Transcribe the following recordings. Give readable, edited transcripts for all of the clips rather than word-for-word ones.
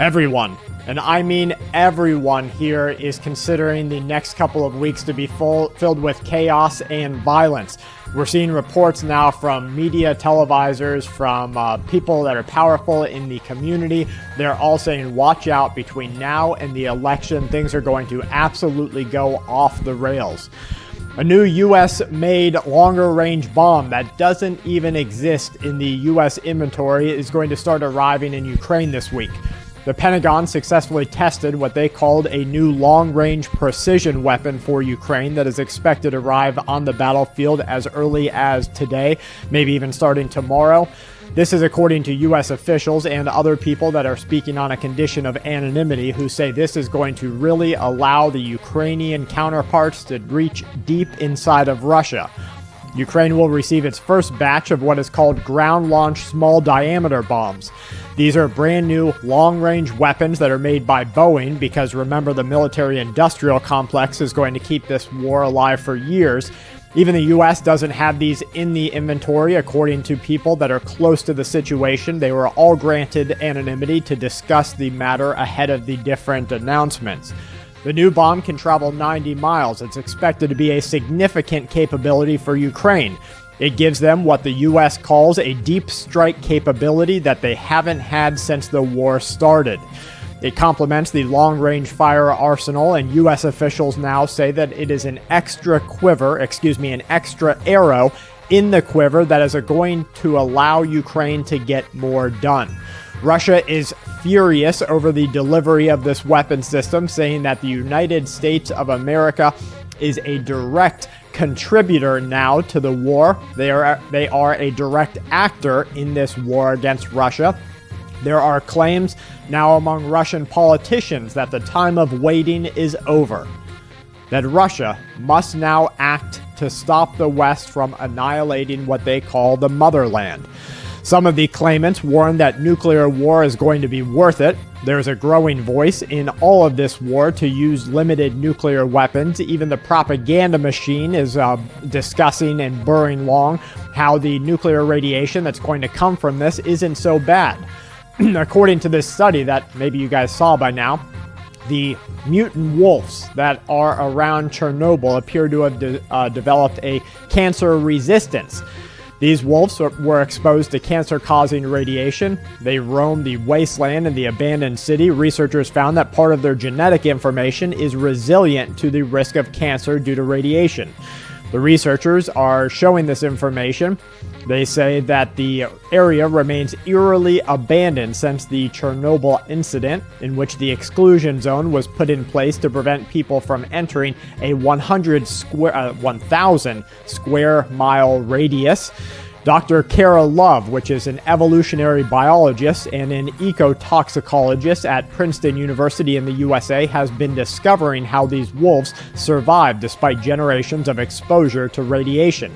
Everyone, and I mean everyone here, is considering the next couple of weeks to be filled with chaos and violence. We're seeing reports now from media televisers, from people that are powerful in the community. They're all saying, watch out, between now and the election, things are going to absolutely go off the rails. A new U.S.-made longer-range bomb that doesn't even exist in the U.S. inventory is going to start arriving in Ukraine this week. The Pentagon successfully tested what they called a new long-range precision weapon for Ukraine that is expected to arrive on the battlefield as early as today, maybe even starting tomorrow. This is according to U.S. officials and other people that are speaking on a condition of anonymity, who say this is going to really allow the Ukrainian counterparts to reach deep inside of Russia. Ukraine will receive its first batch of what is called ground-launched small-diameter bombs. These are brand new long-range weapons that are made by Boeing because, remember, the military-industrial complex is going to keep this war alive for years. Even the U.S. doesn't have these in the inventory, according to people that are close to the situation. They were all granted anonymity to discuss the matter ahead of the different announcements. The new bomb can travel 90 miles. It's expected to be a significant capability for Ukraine. It gives them what the U.S. calls a deep strike capability that they haven't had since the war started. It complements the long-range fire arsenal, and U.S. officials now say that it is an extra arrow in the quiver that is going to allow Ukraine to get more done. Russia is furious over the delivery of this weapon system, saying that the United States of America is a direct contributor now to the war. They are a direct actor in this war against Russia. There are claims now among Russian politicians that the time of waiting is over, that Russia must now act to stop the West from annihilating what they call the motherland. Some of the claimants warn that nuclear war is going to be worth it. There's a growing voice in all of this war to use limited nuclear weapons. Even the propaganda machine is discussing and burring along how the nuclear radiation that's going to come from this isn't so bad. According to this study that maybe you guys saw by now, the mutant wolves that are around Chernobyl appear to have developed a cancer resistance. These wolves were exposed to cancer-causing radiation. They roamed the wasteland and the abandoned city. Researchers found that part of their genetic information is resilient to the risk of cancer due to radiation. The researchers are showing this information. They say that the area remains eerily abandoned since the Chernobyl incident, in which the exclusion zone was put in place to prevent people from entering a 1,000 square mile radius. Dr. Kara Love, which is an evolutionary biologist and an ecotoxicologist at Princeton University in the USA, has been discovering how these wolves survive despite generations of exposure to radiation.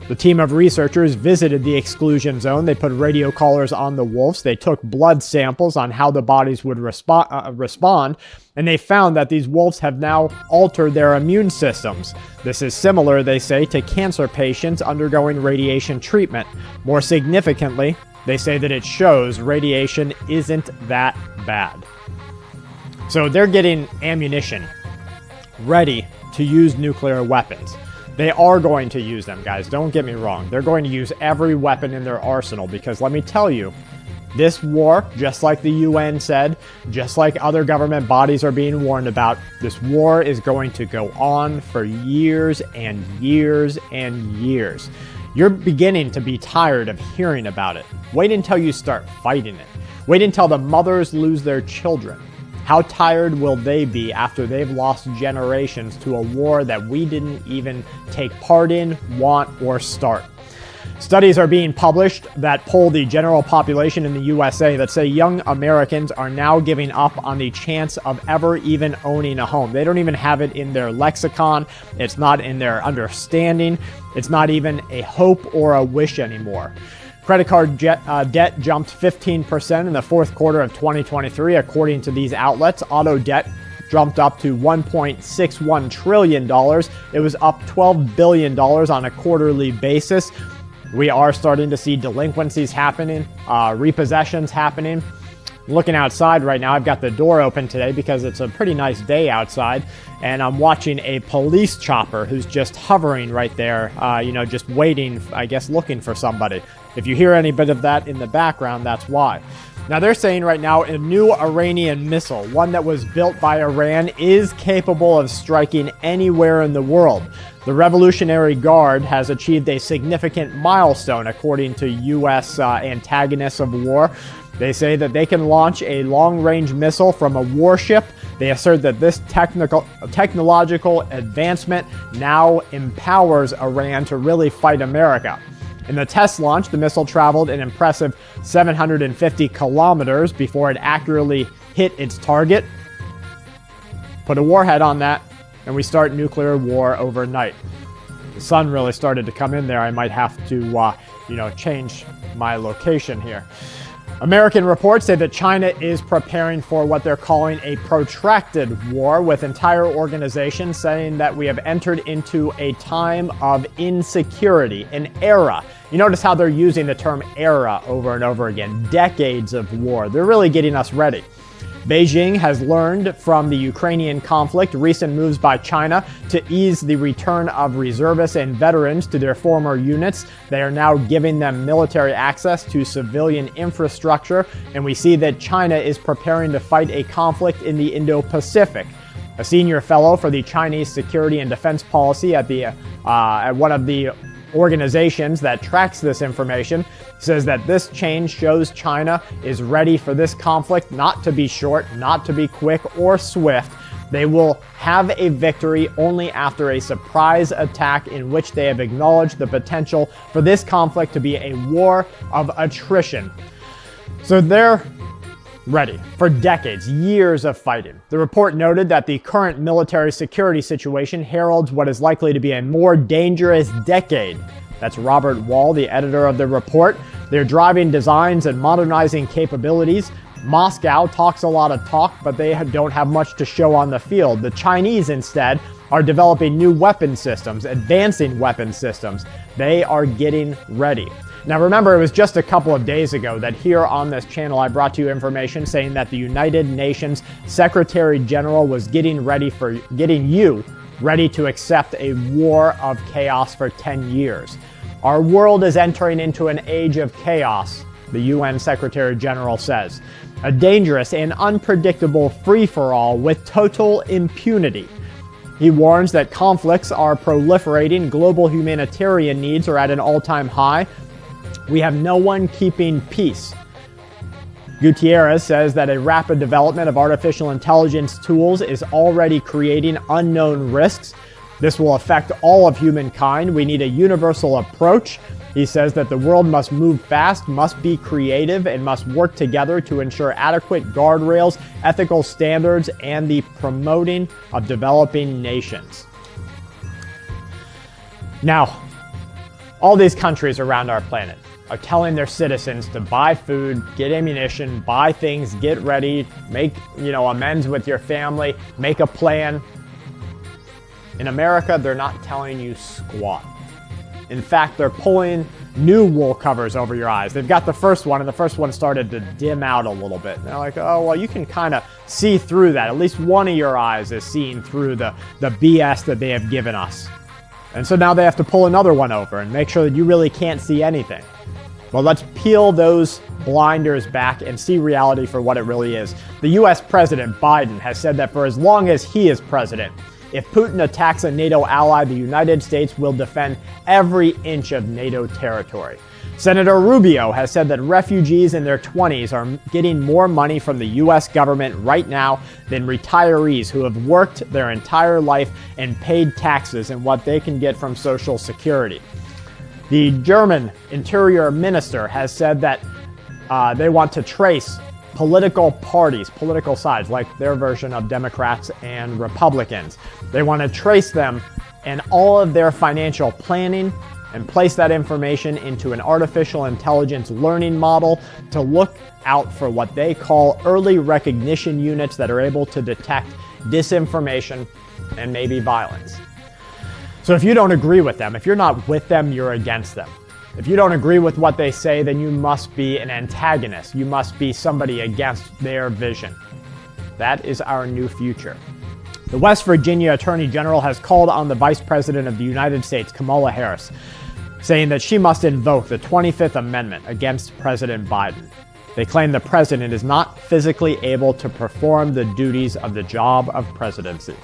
The team of researchers visited the exclusion zone. They put radio collars on the wolves. They took blood samples on how the bodies would respond, and they found that these wolves have now altered their immune systems. This is similar, they say, to cancer patients undergoing radiation treatment. More significantly, they say that it shows radiation isn't that bad. So they're getting ammunition ready to use nuclear weapons. They are going to use them, guys. Don't get me wrong. They're going to use every weapon in their arsenal because, let me tell you, this war, just like the UN said, just like other government bodies are being warned about, this war is going to go on for years and years and years. You're beginning to be tired of hearing about it. Wait until you start fighting it. Wait until the mothers lose their children. How tired will they be after they've lost generations to a war that we didn't even take part in, want, or start? Studies are being published that poll the general population in the USA that say young Americans are now giving up on the chance of ever even owning a home. They don't even have it in their lexicon. It's not in their understanding. It's not even a hope or a wish anymore. Credit card debt jumped 15% in the fourth quarter of 2023, according to these outlets. Auto debt jumped up to $1.61 trillion. It was up $12 billion on a quarterly basis. We are starting to see delinquencies happening, repossessions happening. Looking outside right now, I've got the door open today because it's a pretty nice day outside, and I'm watching a police chopper who's just hovering right there, just waiting, I guess, looking for somebody. If you hear any bit of that in the background, that's why. Now, they're saying right now a new Iranian missile, one that was built by Iran, is capable of striking anywhere in the world. The Revolutionary Guard has achieved a significant milestone, according to U.S. antagonists of war. They say that they can launch a long-range missile from a warship. They assert that this technological advancement now empowers Iran to really fight America. In the test launch, the missile traveled an impressive 750 kilometers before it accurately hit its target. Put a warhead on that, and we start nuclear war overnight. The sun really started to come in there. I might have to, change my location here. American reports say that China is preparing for what they're calling a protracted war, with entire organizations saying that we have entered into a time of insecurity, an era. You notice how they're using the term era over and over again. Decades of war. They're really getting us ready. Beijing has learned from the Ukrainian conflict recent moves by China to ease the return of reservists and veterans to their former units. They are now giving them military access to civilian infrastructure, and we see that China is preparing to fight a conflict in the Indo-Pacific. A senior fellow for the Chinese Security and Defense Policy at one of the organizations that tracks this information says that this change shows China is ready for this conflict not to be short, not to be quick or swift. They will have a victory only after a surprise attack in which they have acknowledged the potential for this conflict to be a war of attrition. So they're ready for decades, years of fighting. The report noted that the current military security situation heralds what is likely to be a more dangerous decade. That's Robert Wall, the editor of the report. They're driving designs and modernizing capabilities. Moscow talks a lot of talk, but they don't have much to show on the field. The Chinese, instead, are developing new weapon systems, advancing weapon systems. They are getting ready. Now remember, it was just a couple of days ago that here on this channel I brought you information saying that the United Nations Secretary General was getting you ready to accept a war of chaos for 10 years. Our world is entering into an age of chaos, the UN Secretary General says. A dangerous and unpredictable free-for-all with total impunity. He warns that conflicts are proliferating, global humanitarian needs are at an all-time high. We have no one keeping peace. Gutierrez says that a rapid development of artificial intelligence tools is already creating unknown risks. This will affect all of humankind. We need a universal approach. He says that the world must move fast, must be creative, and must work together to ensure adequate guardrails, ethical standards, and the promoting of developing nations. Now, all these countries around our planet are telling their citizens to buy food, get ammunition, buy things, get ready, make, amends with your family, make a plan. In America, they're not telling you squat. In fact, they're pulling new wool covers over your eyes. They've got the first one, and the first one started to dim out a little bit. And they're like, oh, well, you can kind of see through that. At least one of your eyes is seeing through the BS that they have given us. And so now they have to pull another one over and make sure that you really can't see anything. Well, let's peel those blinders back and see reality for what it really is. The U.S. President Biden has said that for as long as he is president, if Putin attacks a NATO ally, the United States will defend every inch of NATO territory. Senator Rubio has said that refugees in their 20s are getting more money from the U.S. government right now than retirees who have worked their entire life and paid taxes and what they can get from Social Security. The German Interior Minister has said that they want to trace political parties, political sides, like their version of Democrats and Republicans. They want to trace them and all of their financial planning and place that information into an artificial intelligence learning model to look out for what they call early recognition units that are able to detect disinformation and maybe violence. So if you don't agree with them, if you're not with them, you're against them. If you don't agree with what they say, then you must be an antagonist. You must be somebody against their vision. That is our new future. The West Virginia Attorney General has called on the Vice President of the United States, Kamala Harris, saying that she must invoke the 25th Amendment against President Biden. They claim the president is not physically able to perform the duties of the job of presidency.